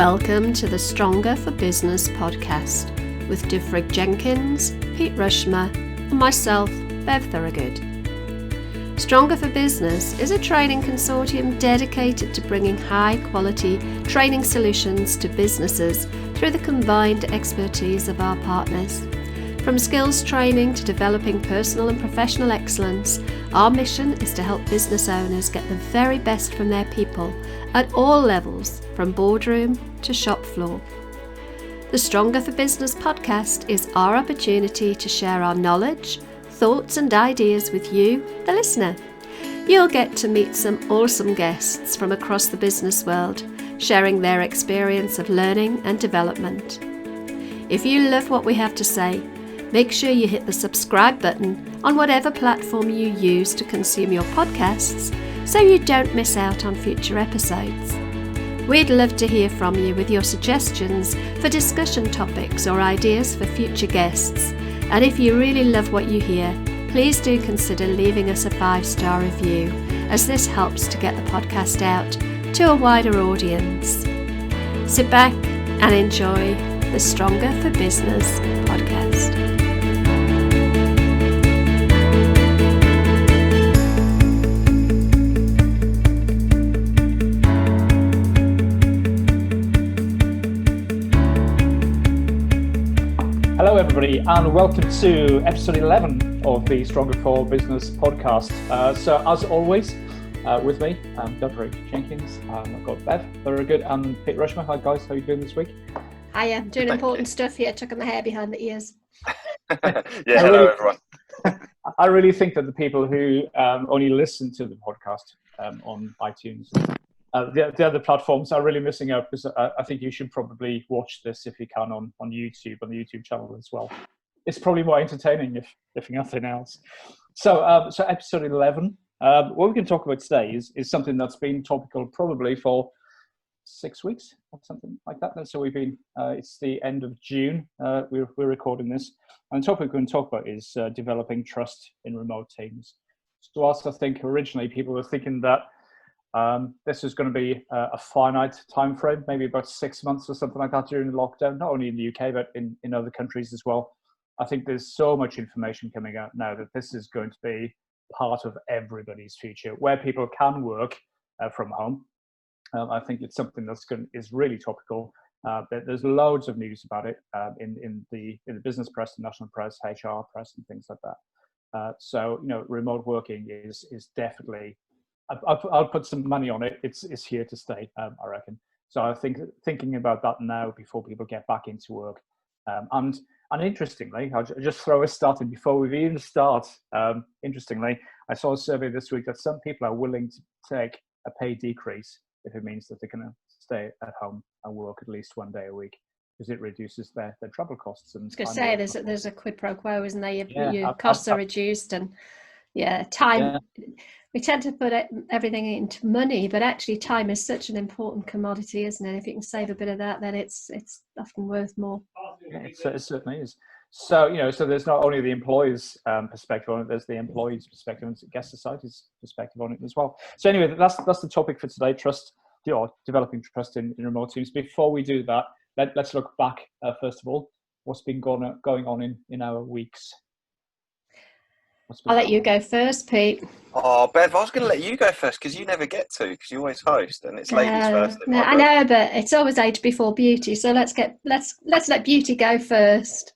Welcome to the Stronger for Business podcast with Dyf Jenkins, Pete Rushmer, and myself, Bev Thorogood. Stronger for Business is a training consortium dedicated to bringing high-quality training solutions to businesses through the combined expertise of our partners. From skills training to developing personal and professional excellence, our mission is to help business owners get the very best from their people at all levels, from boardroom to shop floor. The Stronger for Business podcast is our opportunity to share our knowledge, thoughts and ideas with you, the listener. You'll get to meet some awesome guests from across the business world, sharing their experience of learning and development. If you love what we have to say, make sure you hit the subscribe button on whatever platform you use to consume your podcasts so you don't miss out on future episodes. We'd love to hear from you with your suggestions for discussion topics or ideas for future guests. And if you really love what you hear, please do consider leaving us a 5-star review, as this helps to get the podcast out to a wider audience. Sit back and enjoy the Stronger for Business podcast. Hello everybody and welcome to episode 11 of the Stronger for Business podcast. So as always, with me, Dyf Jenkins, I've got Bev Thorogood and Pete Rushmer. Hi guys, how are you doing this week? Hiya, doing important stuff here, tucking the hair behind the ears. Hello everyone. I really think that the people who only listen to the podcast on iTunes, the other platforms are really missing out, because I think you should probably watch this if you can on YouTube, on the YouTube channel as well. It's probably more entertaining if nothing else. So episode 11, what we're going to talk about today is something that's been topical probably for 6 weeks or something like that. And so we've been, it's the end of June, we're recording this. And the topic we're going to talk about is developing trust in remote teams. So whilst I think originally people were thinking that this is going to be a finite time frame, maybe about 6 months or something like that during the lockdown, not only in the UK, but in other countries as well. I think there's so much information coming out now that this is going to be part of everybody's future, where people can work from home. I think it's something is really topical. There's loads of news about it in the business press, the national press, HR press, and things like that. So remote working is definitely. I'll put some money on it. It's here to stay, I reckon. So I think thinking about that now before people get back into work. And interestingly, I'll just throw a start in before we even start. Interestingly, I saw a survey this week that some people are willing to take a pay decrease if it means that they're going to stay at home and work at least 1 day a week, because it reduces their travel costs. And I was going to say, there's a quid pro quo, isn't there? Your costs are reduced, and time. Yeah. We tend to put everything into money, but actually time is such an important commodity, isn't it? If you can save a bit of that, then it's often worth more. Yeah, it certainly is. So, so there's not only the employer's perspective on it, there's the employee's perspective and guest society's perspective on it as well. So anyway, that's the topic for today, trust, developing trust in remote teams. Before we do that, let's look back, first of all, what's been going on in our weeks. I'll let you go first, Pete. Oh, Bev, I was going to let you go first because you never get to, because you always host, and it's ladies first. No, I know, but it's always age before beauty. So let's let beauty go first.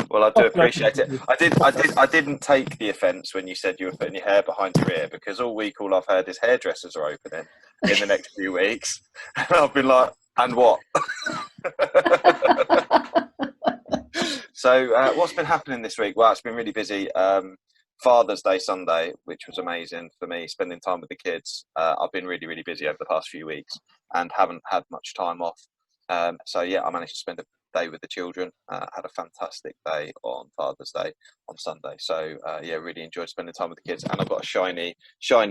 Well, I do appreciate it. I didn't take the offence when you said you were putting your hair behind your ear, because all week all I've heard is hairdressers are opening in the next few weeks, and I've been like, and what? So what's been happening this week? Well, it's been really busy. Father's Day Sunday, which was amazing for me, spending time with the kids. I've been really, really busy over the past few weeks and haven't had much time off. So yeah, I managed to spend a day with the children. Had a fantastic day on Father's Day on Sunday. So yeah, really enjoyed spending time with the kids. And I've got a shiny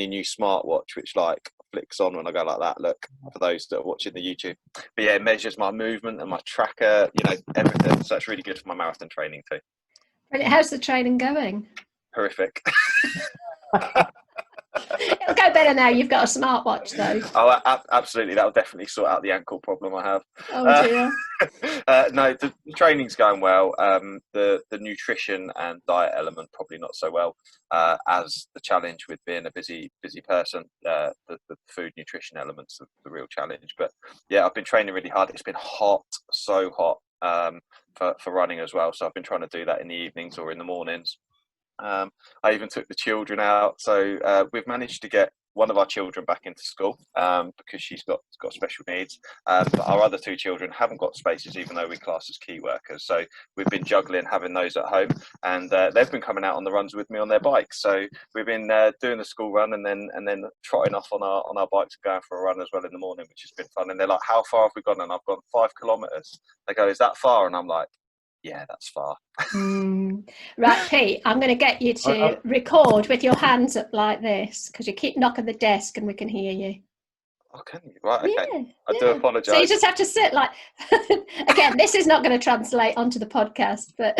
new smartwatch, which like flicks on when I go like that. Look, for those that are watching the YouTube. But yeah, it measures my movement and my tracker, everything. So it's really good for my marathon training too. How's the training going? Horrific. It'll go better now. You've got a smartwatch, though. Oh, absolutely. That'll definitely sort out the ankle problem I have. Oh dear. No, the training's going well. The nutrition and diet element probably not so well, as the challenge with being a busy person. The food nutrition element's the real challenge. But yeah, I've been training really hard. It's been hot, so hot, for running as well. So I've been trying to do that in the evenings or in the mornings. I even took the children out, so we've managed to get one of our children back into school because she's got special needs. But our other two children haven't got spaces, even though we class as key workers. So we've been juggling having those at home, and they've been coming out on the runs with me on their bikes. So we've been doing the school run and then trotting off on our bikes, going for a run as well in the morning, which has been fun. And they're like, "How far have we gone?" And I've gone 5 kilometres. They go, "Is that far?" And I'm like, "Yeah, that's far." Right, Pete, I'm going to get you to record with your hands up like this, because you keep knocking the desk and we can hear you. Oh, can you? Right, okay. Yeah, I do apologise. So you just have to sit like, again, this is not going to translate onto the podcast, but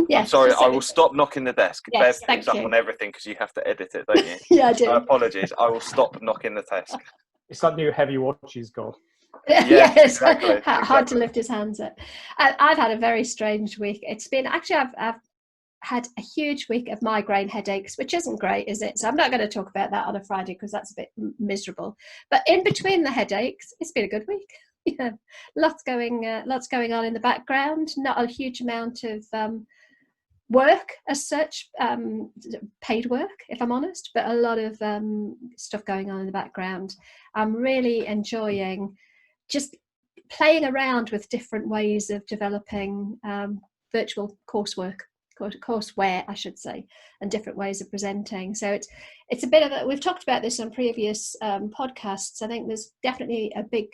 yeah. I'm sorry, I will stop knocking the desk. Yes, Bev picks up on everything because you have to edit it, don't you? Yeah, I do. Apologies, I will stop knocking the desk. It's that new heavy watch he's got. Yes, exactly. Hard to lift his hands up. I've had a very strange week. It's been actually I've had a huge week of migraine headaches, which isn't great, is it? So I'm not going to talk about that on a Friday because that's a bit miserable. But in between the headaches, it's been a good week. Yeah, lots going on in the background. Not a huge amount of work as such, paid work, if I'm honest, but a lot of stuff going on in the background. I'm really enjoying just playing around with different ways of developing virtual courseware, I should say, and different ways of presenting. So it's a bit of we've talked about this on previous podcasts. I think there's definitely a big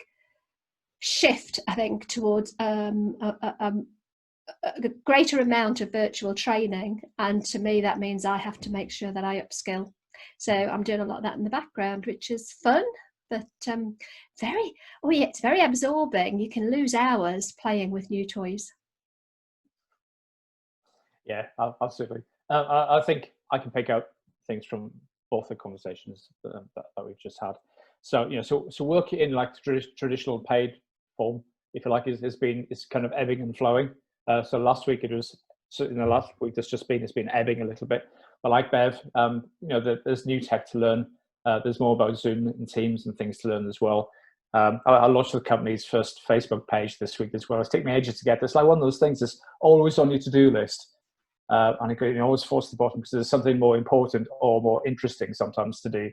shift, I think, towards a greater amount of virtual training, and to me that means I have to make sure that I upskill. So I'm doing a lot of that in the background, which is fun, but it's very absorbing. You can lose hours playing with new toys. Yeah, absolutely. I think I can pick out things from both the conversations that we've just had. So so work in like traditional paid form, if you like, is kind of ebbing and flowing. So last week in the last week it's been ebbing a little bit. But like Bev, there's new tech to learn. There's more about Zoom and Teams and things to learn as well. I launched the company's first Facebook page this week as well. It's taken me ages to get this. Like one of those things that's always on your to-do list. And it always falls to the bottom because there's something more important or more interesting sometimes to do.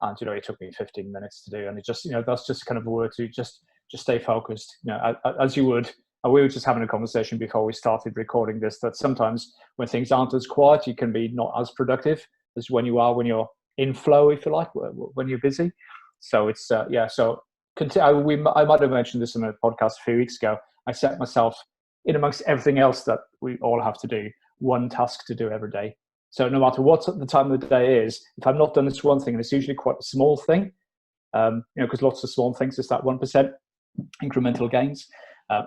And it took me 15 minutes to do, and it just that's just kind of a word to just stay focused. As you would. And we were just having a conversation before we started recording this, that sometimes when things aren't as quiet, you can be not as productive as when you're in flow, if you like, when you're busy. So it's So I might have mentioned this in a podcast a few weeks ago. I set myself, in amongst everything else that we all have to do, one task to do every day. So no matter what the time of the day is, if I've not done this one thing, and it's usually quite a small thing, because lots of small things is that 1% incremental gains.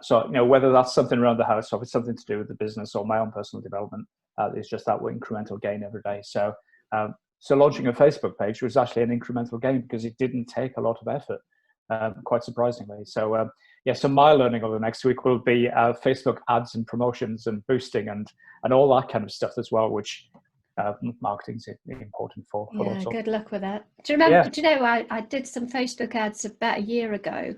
So whether that's something around the house or if it's something to do with the business or my own personal development, it's just that incremental gain every day. So launching a Facebook page was actually an incremental gain because it didn't take a lot of effort, quite surprisingly. So so my learning over the next week will be Facebook ads and promotions and boosting and all that kind of stuff as well, which marketing's important for. Yeah, good luck with that. Do you remember? Yeah. Do you know I did some Facebook ads about a year ago.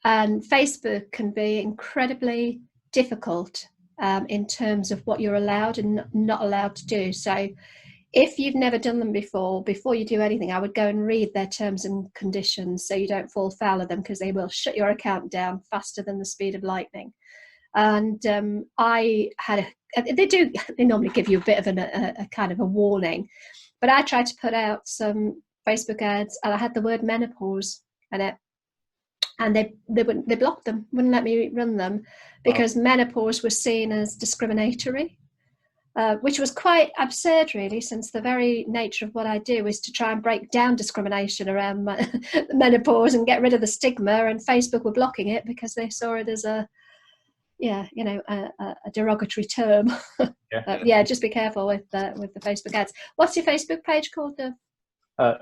And Facebook can be incredibly difficult in terms of what you're allowed and not allowed to do. So if you've never done them before you do anything, I would go and read their terms and conditions so you don't fall foul of them, because they will shut your account down faster than the speed of lightning. And they normally give you a bit of a kind of a warning, but I tried to put out some Facebook ads and I had the word menopause in it. And they blocked them, wouldn't let me run them, because menopause was seen as discriminatory, which was quite absurd, really, since the very nature of what I do is to try and break down discrimination around menopause and get rid of the stigma. And Facebook were blocking it because they saw it as a derogatory term. Just be careful with the Facebook ads. What's your Facebook page called?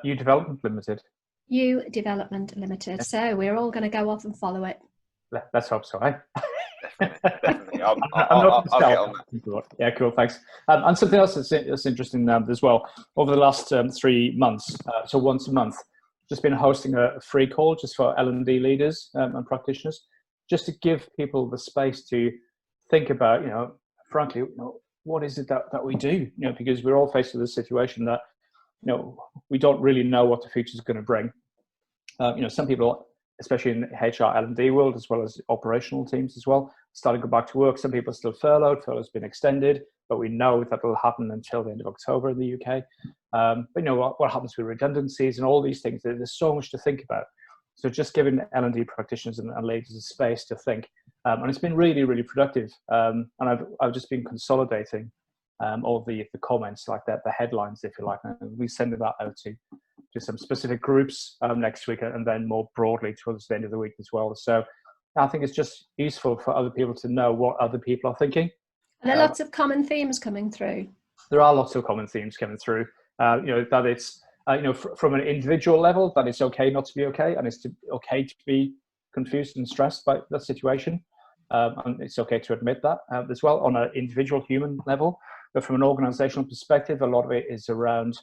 U Development Limited. U Development Limited. So we're all going to go off and follow it. Let's hope so, eh? Definitely. I'm I'll get on that. Yeah, cool, thanks. And something else that's interesting as well. Over the last 3 months, so once a month, just been hosting a free call just for L&D leaders and practitioners, just to give people the space to think about, frankly, what is it that we do? Because we're all faced with a situation that, we don't really know what the future is going to bring. Some people, especially in HR L&D world, as well as operational teams as well, starting to go back to work. Some people are still furloughed. Furlough's been extended, but we know that will happen until the end of October in the UK. But what happens with redundancies and all these things? There's so much to think about. So just giving L&D practitioners and leaders a space to think, and it's been really, really productive. And I've just been consolidating all the comments like that, the headlines, if you like, and we send that out to some specific groups next week, and then more broadly towards the end of the week as well. So I think it's just useful for other people to know what other people are thinking. Are there lots of common themes coming through? There are lots of common themes coming through. That it's from an individual level, that it's okay not to be okay, and it's okay to be confused and stressed by that situation, and it's okay to admit that as well on an individual human level. But from an organizational perspective, a lot of it is around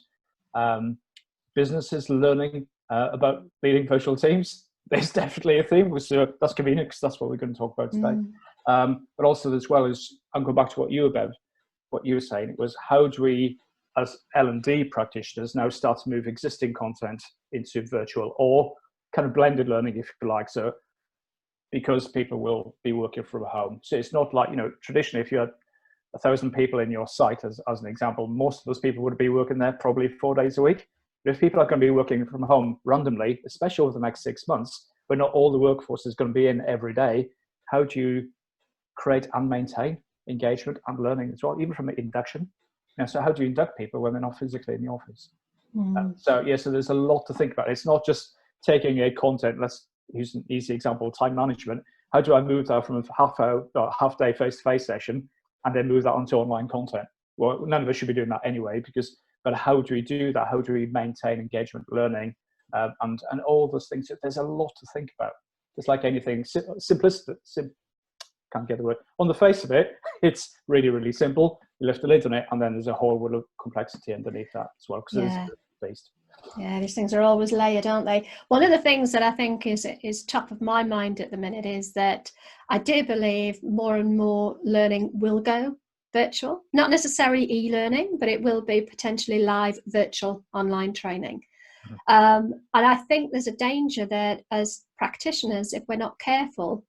businesses learning about leading virtual teams. There's definitely a theme, which that's convenient because that's what we're going to talk about today. But also as well as, I'm going back to what you were saying, it was how do we, as L&D practitioners, now start to move existing content into virtual or kind of blended learning, if you like. So because people will be working from home. So it's not like, traditionally, if you had 1,000 people in your site, as an example, most of those people would be working there probably 4 days a week. But if people are going to be working from home randomly, especially over the next 6 months, where not all the workforce is going to be in every day, how do you create and maintain engagement and learning as well, even from induction? So how do you induct people when they're not physically in the office? So there's a lot to think about. It's not just taking a content, let's use an easy example, time management. How do I move that from a half-day face-to-face session and then move that onto online content? Well, none of us should be doing that anyway, but how do we do that? How do we maintain engagement, learning, and all those things? There's a lot to think about. It's like anything, simplistic, can't get the word. On the face of it, it's really, really simple. You lift the lid on it, and then there's a whole world of complexity underneath that as well, because it's based. Yeah, these things are always layered, aren't they? One of the things that I think is top of my mind at the minute is that I do believe more and more learning will go virtual. Not necessarily e-learning, but it will be potentially live virtual online training. And I think there's a danger that as practitioners, if we're not careful,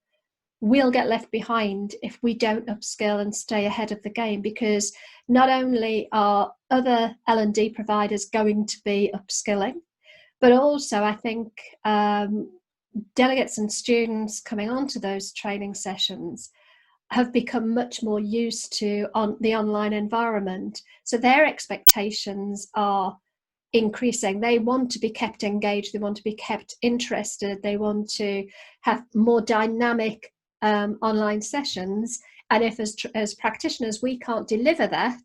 we'll get left behind if we don't upskill and stay ahead of the game, because not only are other L&D providers going to be upskilling, but also I think delegates and students coming onto those training sessions have become much more used to the online environment. So their expectations are increasing. They want to be kept engaged, they want to be kept interested, they want to have more dynamic online sessions. And if as practitioners we can't deliver that,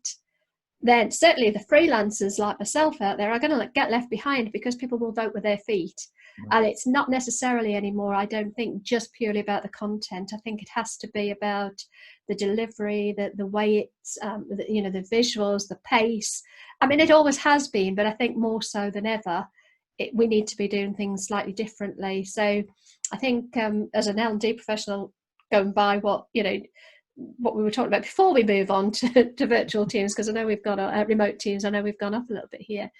then certainly the freelancers like myself out there are going to get left behind, because people will vote with their feet. And it's not necessarily anymore, I don't think, just purely about the content. I think it has to be about the delivery, the way it's the visuals, the pace. I mean, it always has been, but I think more so than ever we need to be doing things slightly differently. So I think as an L&D professional, going by what we were talking about before we move on to virtual teams, because I know we've got remote teams, I know we've gone up a little bit here.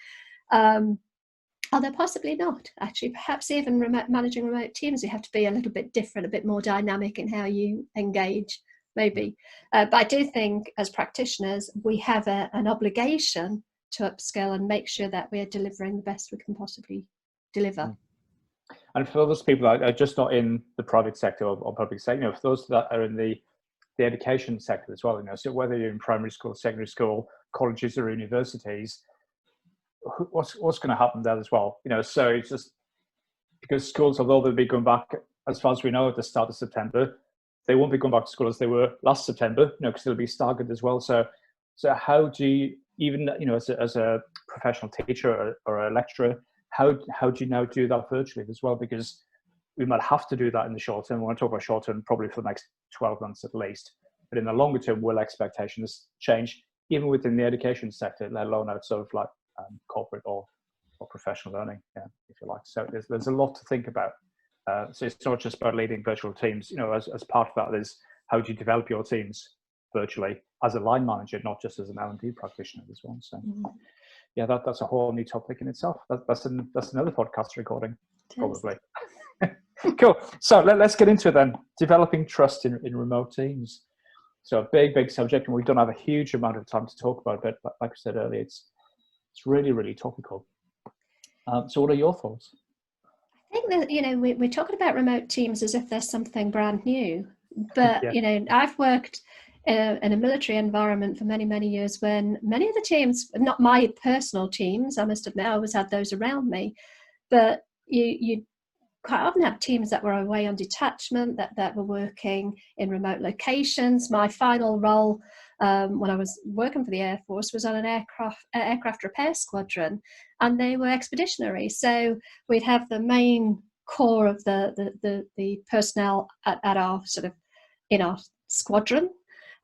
Although possibly not, actually. Perhaps even managing remote teams, you have to be a little bit different, a bit more dynamic in how you engage, maybe. But I do think as practitioners, we have an obligation to upskill and make sure that we're delivering the best we can possibly deliver. And for those people that are just not in the private sector or public sector, for those that are in the education sector as well, so whether you're in primary school, secondary school, colleges or universities, what's going to happen there as well? So it's just because schools, although they'll be going back, as far as we know, at the start of September, they won't be going back to school as they were last September, because they'll be staggered as well. So how do even as a professional teacher or a lecturer, how do you now do that virtually as well? Because we might have to do that in the short term. We want to talk about short term probably for the next 12 months at least. But in the longer term, will expectations change even within the education sector, let alone outside of like corporate or professional learning, if you like. So there's a lot to think about. So it's not just about leading virtual teams. As part of that is how do you develop your teams virtually as a line manager, not just as an L&D practitioner as well. So that's a whole new topic in itself. That's another podcast recording, probably. Cool. So let's get into it then. Developing trust in remote teams. So a big subject, and we don't have a huge amount of time to talk about it, but like I said earlier, it's really, really topical. So what are your thoughts? I think that, we're talking about remote teams as if there's something brand new. But, I've worked in a military environment for many, many years when many of the teams, not my personal teams, I must admit, I always had those around me, but you quite often have teams that were away on detachment, that were working in remote locations. My final role when I was working for the Air Force was on an aircraft repair squadron, and they were expeditionary. So we'd have the main core of the personnel at our in our squadron,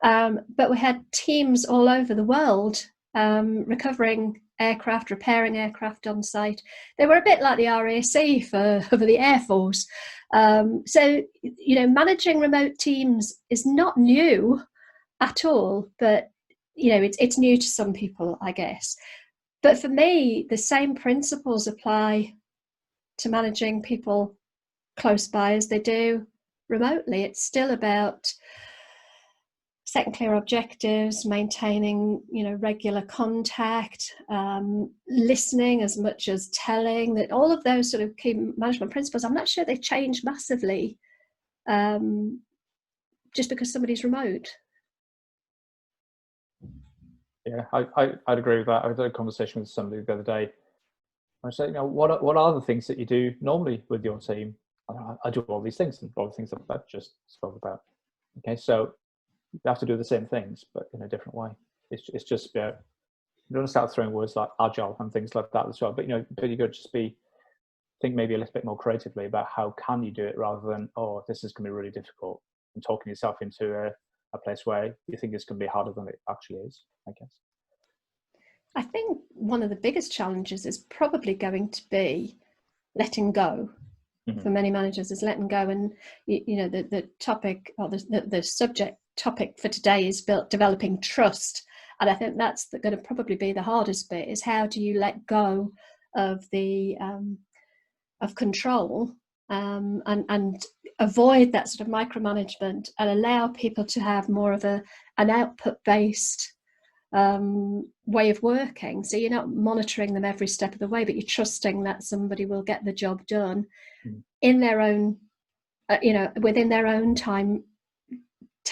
but we had teams all over the world recovering aircraft, repairing aircraft on site. They were a bit like the RAC for the Air Force. So managing remote teams is not new at all, but it's new to some people, I guess. But for me, the same principles apply to managing people close by as they do remotely. It's still about setting clear objectives, maintaining regular contact, listening as much as telling. That all of those sort of key management principles, I'm not sure they change massively just because somebody's remote. Yeah, I'd agree with that. I had a conversation with somebody the other day. I said, what are the things that you do normally with your team? I do all these things, and all the things that I just spoke about. Okay, so you have to do the same things, but in a different way. It's just you don't want to start throwing words like agile and things like that as well. But you got to just think maybe a little bit more creatively about how can you do it, rather than this is going to be really difficult, and talking yourself into a place where you think it's going to be harder than it actually is, I guess. I think one of the biggest challenges is probably going to be letting go. For many managers is letting go, and the topic, or the subject topic for today is developing trust, and I think that's going to probably be the hardest bit, is how do you let go of the of control and avoid that sort of micromanagement, and allow people to have more of an output based way of working. So you're not monitoring them every step of the way, but you're trusting that somebody will get the job done in their own, within their own time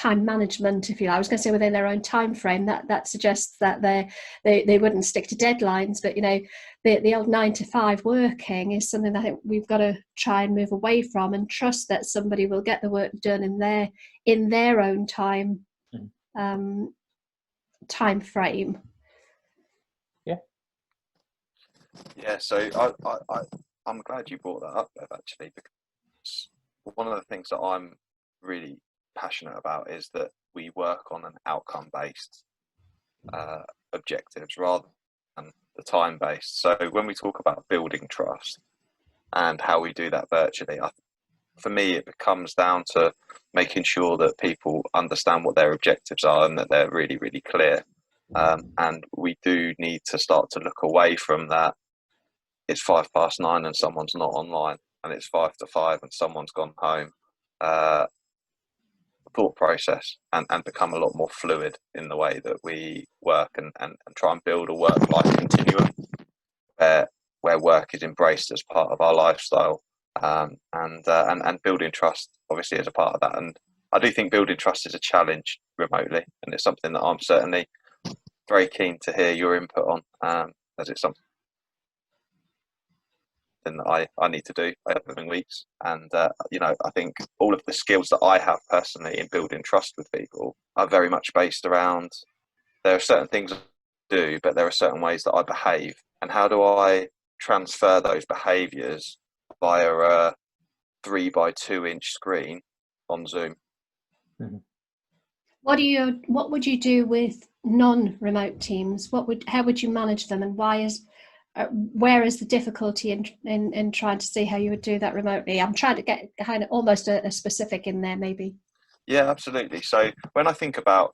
management, if you like. I was going to say within their own time frame. That suggests that they wouldn't stick to deadlines, but the old 9 to 5 working is something that I think we've got to try and move away from, and trust that somebody will get the work done in their own time time frame. Yeah, so I'm glad you brought that up, Bev, actually, because one of the things that I'm really passionate about is that we work on an outcome-based objectives rather than the time-based. So when we talk about building trust and how we do that virtually, for me, it comes down to making sure that people understand what their objectives are and that they're really, really clear. And we do need to start to look away from that. It's 9:05 and someone's not online, and it's 5 and someone's gone home. Thought process, and become a lot more fluid in the way that we work, and try and build a work-life continuum where work is embraced as part of our lifestyle, and building trust obviously is a part of that. And I do think building trust is a challenge remotely, and it's something that I'm certainly very keen to hear your input on, as it's something that I need to do over the coming weeks. And I think all of the skills that I have personally in building trust with people are very much based around, there are certain things do, but there are certain ways that I behave. And how do I transfer those behaviors via a 3x2-inch screen on Zoom? Mhm. What would you do with non-remote teams? How would you manage them, and where is the difficulty in trying to see how you would do that remotely? I'm trying to get kind of almost a specific in there, maybe. Yeah, absolutely. So when I think about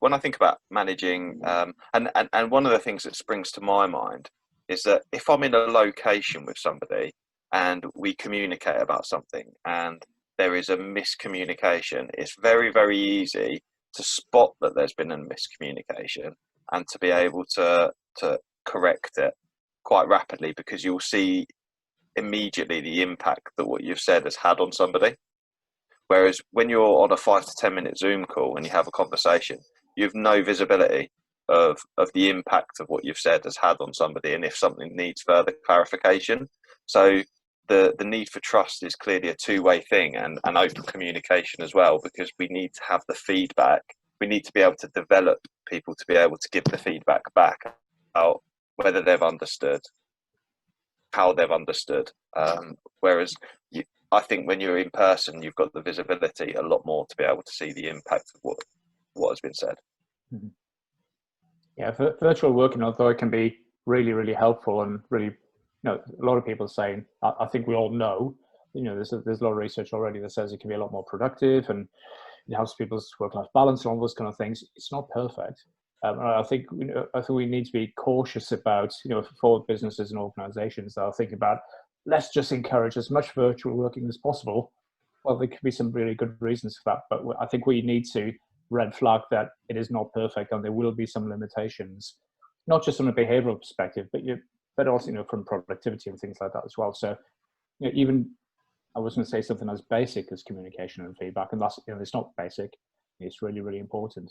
managing, and one of the things that springs to my mind is that if I'm in a location with somebody and we communicate about something and there is a miscommunication, it's very, very easy to spot that there's been a miscommunication and to be able to correct it quite rapidly, because you'll see immediately the impact that what you've said has had on somebody. Whereas when you're on a 5 to 10 minute Zoom call and you have a conversation, you have no visibility of the impact of what you've said has had on somebody, and if something needs further clarification. So the need for trust is clearly a two-way thing, and open communication as well, because we need to have the feedback. We need to be able to develop people to be able to give the feedback back out, whether they've understood, how they've understood. Whereas I think when you're in person, you've got the visibility a lot more to be able to see the impact of what has been said. Mhm. Yeah, virtual working, although it can be really, really helpful and really, a lot of people are saying, I think we all know, there's a lot of research already that says it can be a lot more productive and it helps people's work-life balance and all those kind of things. It's not perfect. I think we need to be cautious about, for businesses and organizations that are thinking about, let's just encourage as much virtual working as possible. Well, there could be some really good reasons for that, but I think we need to red flag that it is not perfect and there will be some limitations, not just from a behavioral perspective, but also, from productivity and things like that as well. So, even I was going to say something as basic as communication and feedback, and that's, it's not basic. It's really, really important.